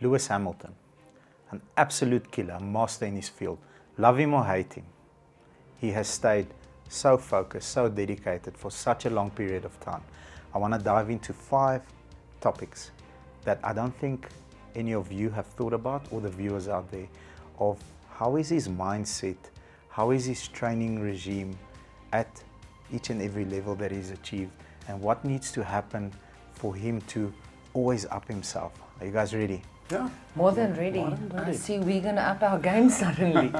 Lewis Hamilton, an absolute killer, master in his field. Love him or hate him, he has stayed so focused, so dedicated for such a long period of time. I want to dive into 5 topics that I don't think any of you have thought about, or the viewers out there, of how is his mindset, how is his training regime at each and every level that he's achieved, and what needs to happen for him to always up himself. Are you guys ready? Yeah. More than ready. I see we're going to up our game suddenly.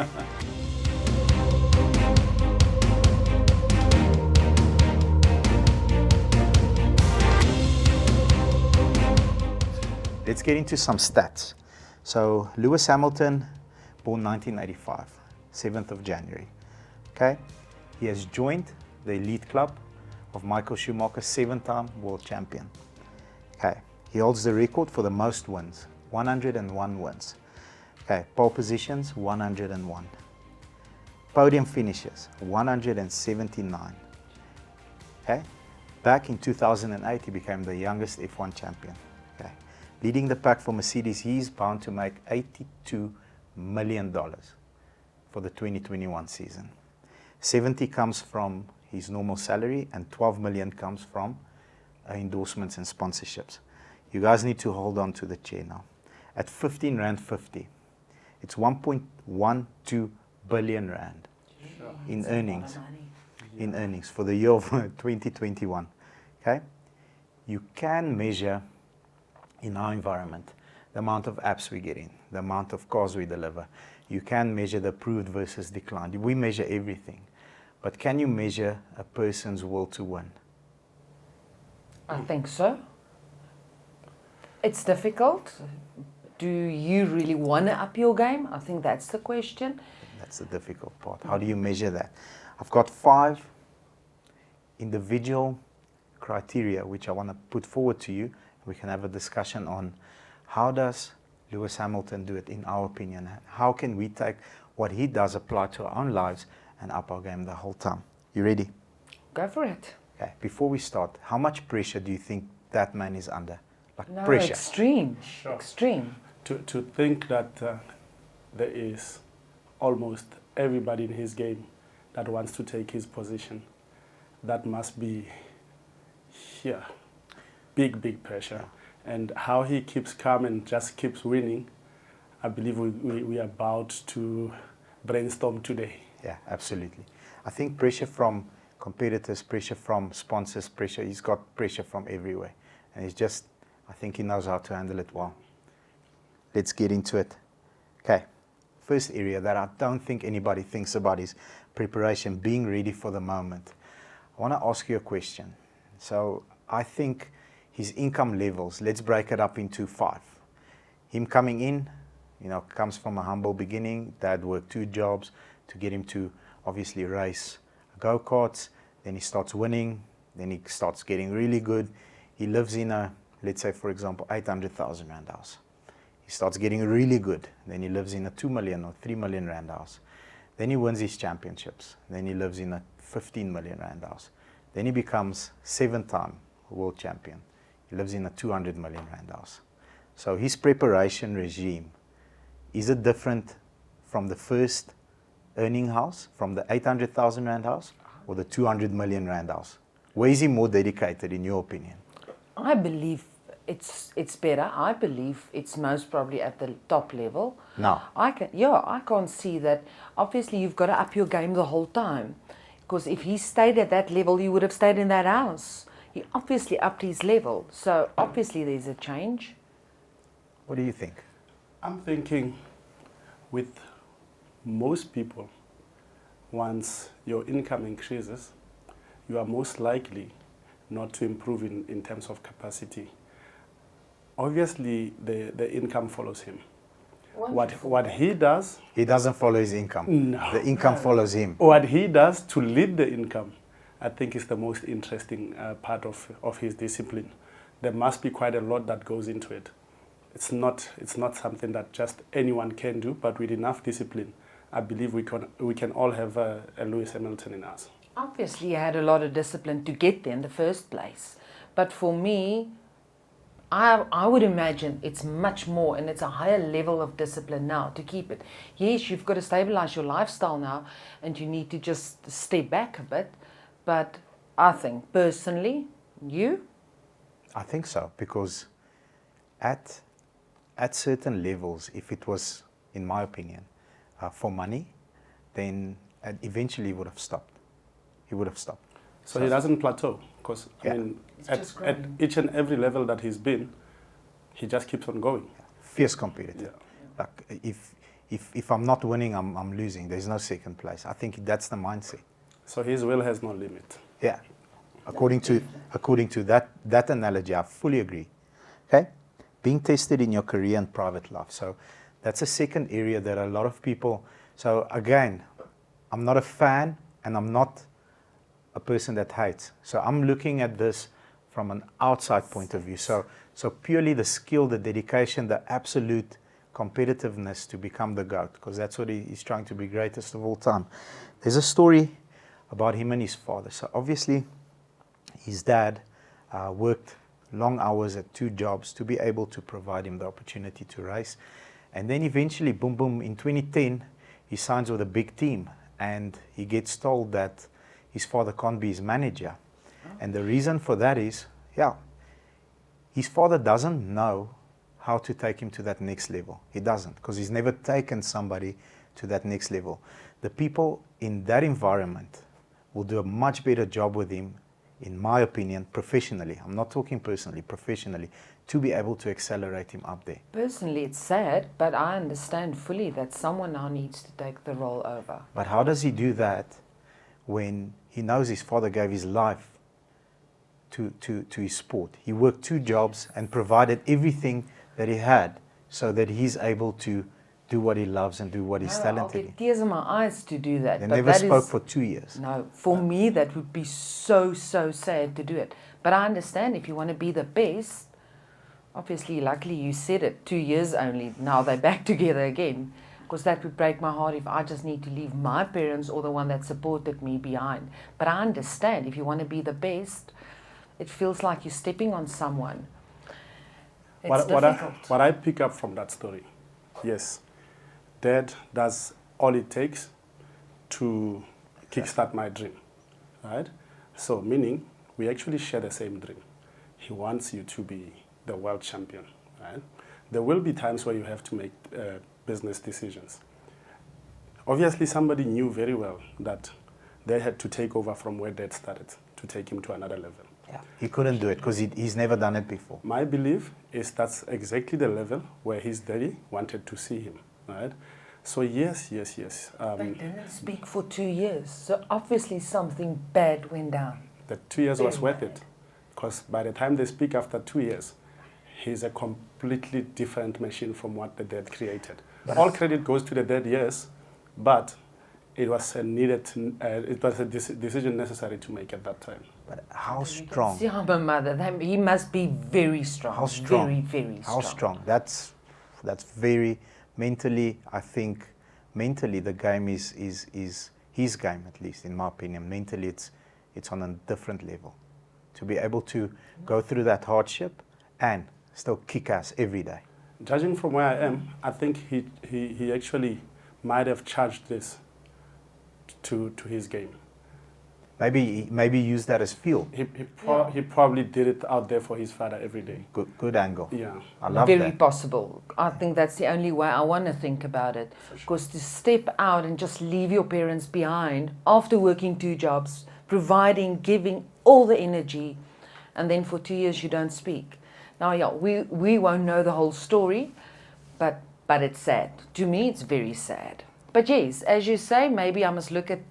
Let's get into some stats. So Lewis Hamilton, born 1985, 7th of January. Okay, he has joined the elite club of Michael Schumacher, 7-time world champion. Okay, he holds the record for the most wins, 101 wins. Okay, pole positions, 101. Podium finishes, 179. Okay, back in 2008, he became the youngest F1 champion. Okay, leading the pack for Mercedes, he's bound to make $82 million for the 2021 season. 70 comes from his normal salary, and 12 million comes from endorsements and sponsorships. You guys need to hold on to the chair now. At 15 Rand 50, it's 1.12 billion Rand in earnings. In earnings for the year of 2021. Okay? You can measure in our environment the amount of apps we get in, the amount of cars we deliver. You can measure the approved versus declined. We measure everything. But can you measure a person's will to win? I think so. It's difficult. Do you really want to up your game? I think that's the question. That's the difficult part. How do you measure that? I've got 5 individual criteria which I want to put forward to you. We can have a discussion on how does Lewis Hamilton do it in our opinion. How can we take what he does, apply to our own lives, and up our game the whole time. You ready? Go for it. Okay. Before we start, how much pressure do you think that man is under? Like No, pressure. extreme. Sure. Extreme. To think that there is almost everybody in his game that wants to take his position, that must be big pressure. Yeah. And how he keeps calm and just keeps winning, I believe we are about to brainstorm today. Yeah, absolutely. I think pressure from competitors, pressure from sponsors, pressure, he's got pressure from everywhere. And he's just, I think he knows how to handle it well. Let's get into it. Okay, first area that I don't think anybody thinks about is preparation, being ready for the moment. I want to ask you a question. So I think his income levels, let's break it up into 5. Him coming in, comes from a humble beginning. Dad worked 2 jobs to get him to obviously race go-karts. Then he starts winning. Then he starts getting really good. He lives in a, let's say for example, 800,000 Rand house. He starts getting really good. Then he lives in a 2 million or 3 million Rand house. Then he wins his championships. Then he lives in a 15 million Rand house. Then he becomes 7-time world champion. He lives in a 200 million Rand house. So his preparation regime, is it different from the first earning house, from the 800,000 Rand house, or the 200 million Rand house? Where is he more dedicated, in your opinion? I believe it's better. I believe it's most probably at the top level. No. I can't see that. Obviously, you've got to up your game the whole time. Because if he stayed at that level, he would have stayed in that house. He obviously upped his level. So obviously there's a change. What do you think? I'm thinking with most people, once your income increases, you are most likely not to improve in terms of capacity. Obviously, the income follows him. What he does... He doesn't follow his income. No. The income follows him. What he does to lead the income, I think is the most interesting part of his discipline. There must be quite a lot that goes into it. It's not something that just anyone can do, but with enough discipline, I believe we can all have a Lewis Hamilton in us. Obviously, he had a lot of discipline to get there in the first place. But for me, I would imagine it's much more, and it's a higher level of discipline now to keep it. Yes, you've got to stabilize your lifestyle now, and you need to just step back a bit. But I think, personally, I think so, because at certain levels, if it was, in my opinion, for money, then eventually he would have stopped. He would have stopped. So he doesn't plateau, because Yeah. I mean, just at growing. each and every level that he's been, he just keeps on going. Fierce competitor. Yeah. Like if I'm not winning, I'm losing. There's no second place. I think that's the mindset. So his will has no limit. Yeah. According to that analogy, I fully agree. Okay? Being tested in your career and private life. So that's a second area that a lot of people. So again, I'm not a fan, and I'm not a person that hates. So I'm looking at this from an outside point of view. So purely the skill, the dedication, the absolute competitiveness to become the GOAT, because that's what he's trying to be, greatest of all time. There's a story about him and his father. So obviously, his dad worked long hours at 2 jobs to be able to provide him the opportunity to race. And then eventually, boom, boom, in 2010, he signs with a big team, and he gets told that his father can't be his manager. And the reason for that is, his father doesn't know how to take him to that next level. He doesn't, because he's never taken somebody to that next level. The people in that environment will do a much better job with him, in my opinion, professionally. I'm not talking personally, professionally, to be able to accelerate him up there. Personally, it's sad, but I understand fully that someone now needs to take the role over. But how does he do that when he knows his father gave his life to his sport? He worked 2 jobs and provided everything that he had so that he's able to do what he loves and do what he's I'll talented get in. tears in my eyes to do that. They but never that spoke is- for 2 years. No, for me, that would be so sad to do it. But I understand if you want to be the best, obviously, luckily you said it, 2 years only, now they're back together again. Because that would break my heart if I just need to leave my parents or the one that supported me behind. But I understand if you want to be the best, it feels like you're stepping on someone. It's difficult. What I pick up from that story, yes, Dad does all it takes to kickstart my dream, right? So meaning we actually share the same dream. He wants you to be the world champion, right? There will be times where you have to make business decisions. Obviously, somebody knew very well that they had to take over from where Dad started to take him to another level. Yeah. He couldn't do it because he's never done it before. My belief is that's exactly the level where his daddy wanted to see him, right? So yes. They didn't speak for 2 years, so obviously something bad went down. The 2 years was Very worth bad. it, because by the time they speak after 2 years, he's a completely different machine from what the dad created. All credit goes to the dad, yes, but it was a decision necessary to make at that time. But how You can strong? see how my mother, he must be very strong. How strong? Very, very strong. How strong? That's very mentally. I think mentally the game is his game, at least in my opinion. Mentally, it's on a different level. To be able to go through that hardship and still kick ass every day. Judging from where I am, I think he actually might have charged this to his game. Maybe use that as fuel. He probably did it out there for his father every day. Good angle. Yeah. I love Very that. possible. I think that's the only way I want to think about it. Because to step out and just leave your parents behind after working 2 jobs, providing, giving all the energy, and then for 2 years you don't speak. Now, yeah, we won't know the whole story, but it's sad. To me, it's very sad. But yes, as you say, maybe I must look at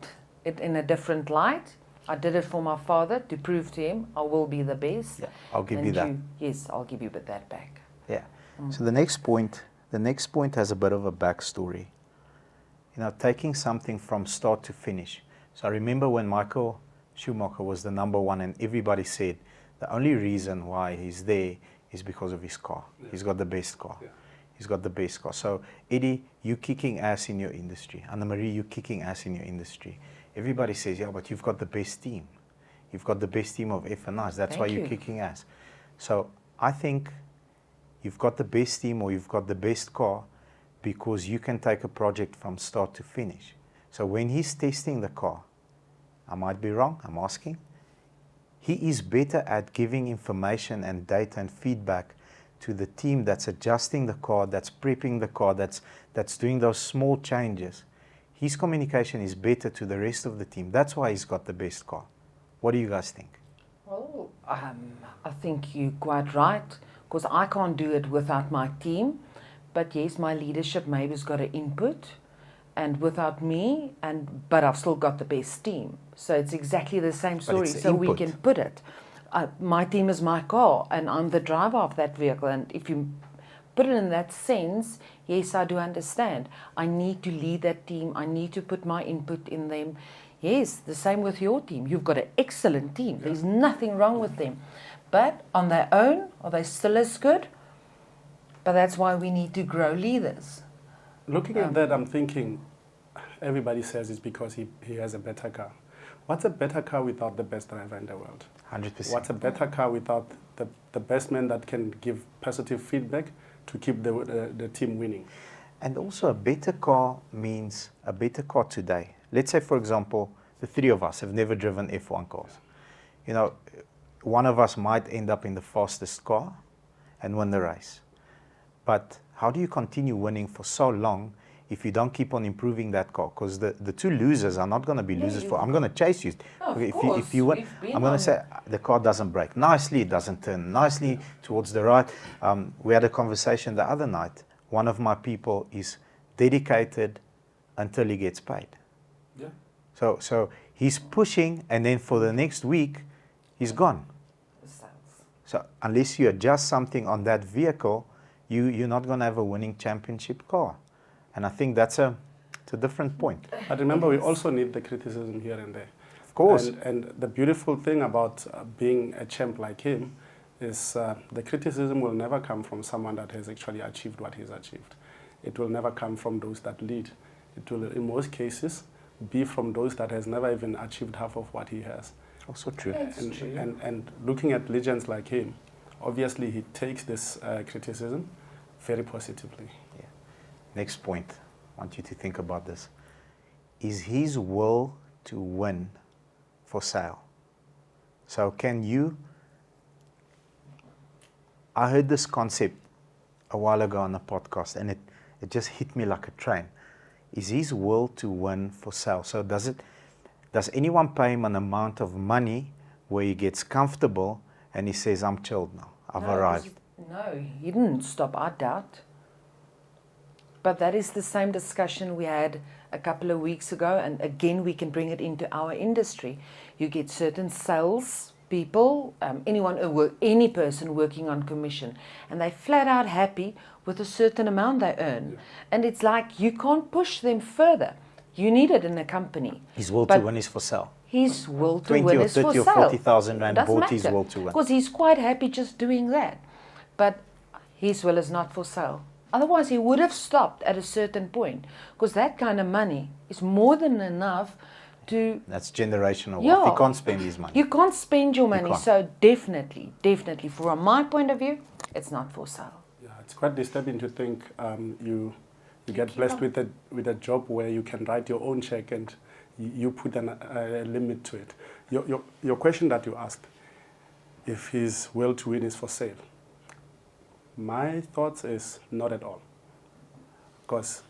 it in a different light. I did it for my father to prove to him I will be the best. Yeah, I'll give And you that. Yes, I'll give you that back. Yeah. So the next point has a bit of a backstory. You know, taking something from start to finish. So I remember when Michael Schumacher was the number 1, and everybody said the only reason why he's there is because of his car. Yeah. He's got the best car. Yeah. He's got the best car. So Eddie, you kicking ass in your industry. Anna-Marie, you kicking ass in your industry. Everybody says, yeah, but you've got the best team. You've got the best team of F&Is. That's why you're kicking ass. So I think you've got the best team or you've got the best car because you can take a project from start to finish. So when he's testing the car, I might be wrong, I'm asking, he is better at giving information and data and feedback to the team that's adjusting the car, that's prepping the car, that's doing those small changes. His communication is better to the rest of the team. That's why he's got the best car. What do you guys think? Well, I think you're quite right, because I can't do it without my team. But yes, my leadership maybe has got an input, and without me, but I've still got the best team. So it's exactly the same story. So we can put it. My team is my car, and I'm the driver of that vehicle. And if you put it in that sense, yes, I do understand. I need to lead that team. I need to put my input in them. Yes, the same with your team. You've got an excellent team. Yeah. There's nothing wrong with them. But on their own, are they still as good? But that's why we need to grow leaders. Looking at that, I'm thinking, everybody says it's because he has a better car. What's a better car without the best driver in the world? 100%. What's a better car without the best man that can give positive feedback to keep the team winning? And also a better car means a better car today. Let's say, for example, the three of us have never driven F1 cars. You know, one of us might end up in the fastest car and win the race. But how do you continue winning for so long if you don't keep on improving that car? Because the two losers are not going to be losers for. I'm going to chase you. No, if you win, I'm going to say the car doesn't brake nicely, it doesn't turn nicely towards the right. We had a conversation the other night. One of my people is dedicated until he gets paid. Yeah. So he's pushing, and then for the next week, he's gone. So unless you adjust something on that vehicle, you're not going to have a winning championship car. And I think it's a different point. But remember, we also need the criticism here and there. Of course. And the beautiful thing about being a champ like him is the criticism will never come from someone that has actually achieved what he's achieved. It will never come from those that lead. It will, in most cases, be from those that has never even achieved half of what he has. Also true. And looking at legends like him, obviously he takes this criticism very positively. Yeah. Next point, I want you to think about this. Is his will to win for sale? So can you... I heard this concept a while ago on a podcast, and it just hit me like a train. Is his will to win for sale? So does anyone pay him an amount of money where he gets comfortable and he says, I'm chilled now, I've arrived? No, he didn't stop, I doubt. But that is the same discussion we had a couple of weeks ago, and again we can bring it into our industry. You get certain sales people, any person working on commission, and they're flat out happy with a certain amount they earn. Yeah. And it's like you can't push them further. You need it in a company. His will to win is for sale. His will to win is for sale. 20 or 30 or 40,000 rand bought his will to win. Because he's quite happy just doing that. But his will is not for sale. Otherwise, he would have stopped at a certain point. Because that kind of money is more than enough to... That's generational wealth. He can't spend his money. You can't spend your money. So definitely, from my point of view, it's not for sale. Yeah, it's quite disturbing to think you get blessed with a job where you can write your own check and you put a limit to it. Your question that you asked, if his will to win is for sale, my thoughts is not at all. Because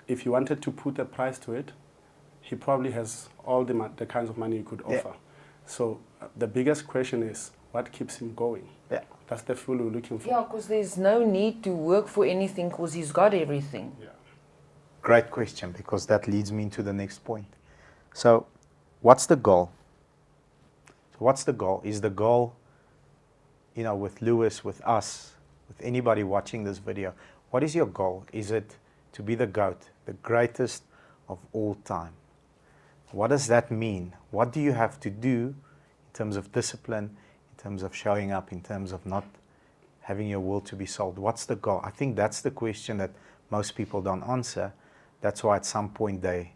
if you wanted to put a price to it, he probably has all the kinds of money you could offer. Yeah. So the biggest question is, what keeps him going? Yeah. That's the fuel we're looking for. Yeah, because there's no need to work for anything because he's got everything. Yeah. Great question, because that leads me into the next point. So what's the goal? Is the goal, with Lewis, with us, with anybody watching this video, what is your goal? Is it to be the GOAT, the greatest of all time? What does that mean? What do you have to do in terms of discipline, in terms of showing up, in terms of not having your will to be sold? What's the goal? I think that's the question that most people don't answer. That's why at some point they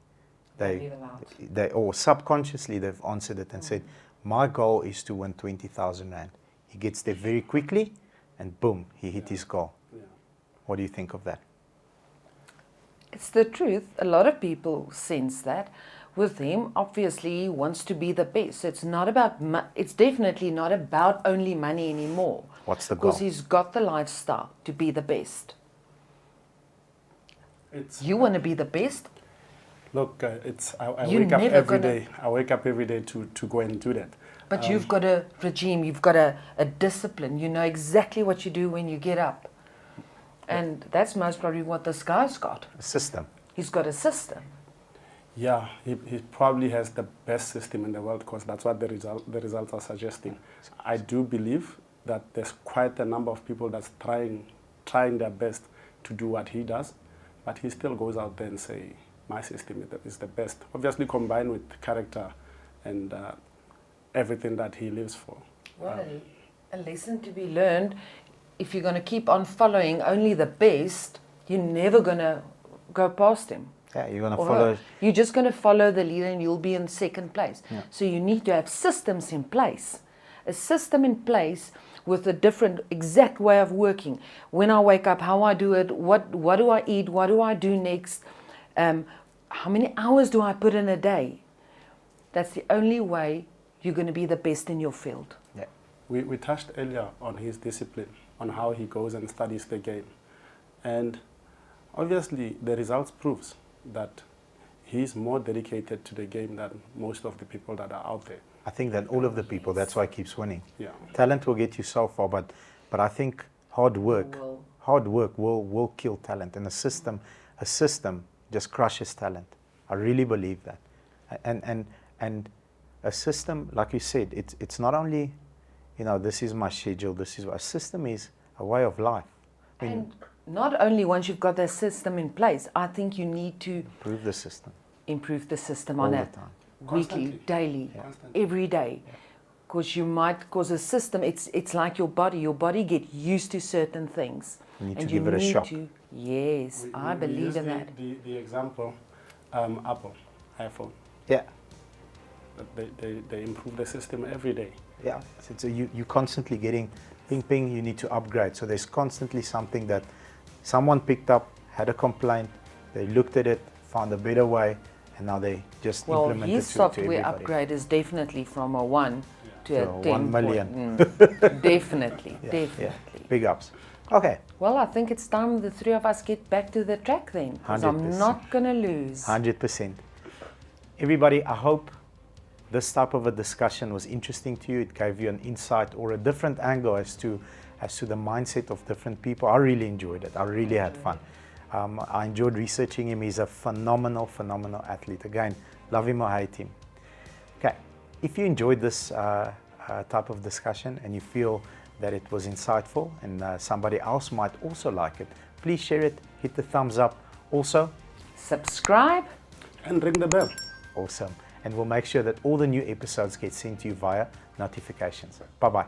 or subconsciously they've answered it and said, my goal is to win 20,000 rand. He gets there very quickly and boom, he hit his goal. What do you think of that? It's the truth. A lot of people sense that. With him, obviously, he wants to be the best. It's not about. It's definitely not about only money anymore. What's the goal? Because he's got the lifestyle to be the best. It's, You want to be the best? look, I You're wake up never every gonna- day. I wake up every day to go and do that. But you've got a regime, you've got a discipline. You know exactly what you do when you get up. And that's most probably what this guy's got. A system. He's got a system. Yeah, he probably has the best system in the world because that's what the results are suggesting. I do believe that there's quite a number of people that's trying their best to do what he does, but he still goes out there and say, my system is the best. Obviously combined with character and everything that he lives for. Well, a lesson to be learned. If you're going to keep on following only the best, you're never going to go past him. Yeah, you're going to or follow. her. You're just going to follow the leader and you'll be in second place. Yeah. So you need to have systems in place. A system in place with a different exact way of working. When I wake up, how I do it, what do I eat, what do I do next, how many hours do I put in a day? That's the only way you're going to be the best in your field. Yeah. We touched earlier on his discipline, on how he goes and studies the game. And obviously the results proves that he's more dedicated to the game than most of the people that are out there. I think that all of the people, that's why he keeps winning. Yeah. Talent will get you so far, but I think hard work will kill talent. And a system just crushes talent. I really believe that. And a system, like you said, it's not only, this is my schedule, a system is a way of life. I mean, And not only once you've got that system in place, I think you need to improve the system improve the system all on the it. time. Weekly, Constantly. daily, Constantly. every day. Because a system, it's like your body. Your body get used to certain things. You need and to give it a shock. Yes, I We believe use in that. The example, Apple, iPhone, Yeah, they improve the system every day. yeah. So you constantly getting ping ping. You need to upgrade. So there's constantly something that someone picked up, had a complaint, they looked at it, found a better way, and now they just Well, implement his it to software everybody. upgrade is definitely from a 1 to To a a 10. 1 million. Definitely, Yeah, definitely. yeah. Big ups. Okay, Well, I think it's time the three of us get back to the track then. Because I'm 100%. not going to lose. 100%. Everybody, I hope this type of a discussion was interesting to you. It gave you an insight or a different angle as to the mindset of different people. I really enjoyed it. I really had fun. I enjoyed researching him. He's a phenomenal athlete. Again, love him or hate him. Okay, if you enjoyed this type of discussion and you feel that it was insightful and somebody else might also like it, please share it, hit the thumbs up. Also, Subscribe. And ring the bell. awesome. And we'll make sure that all the new episodes get sent to you via notifications. Bye-bye.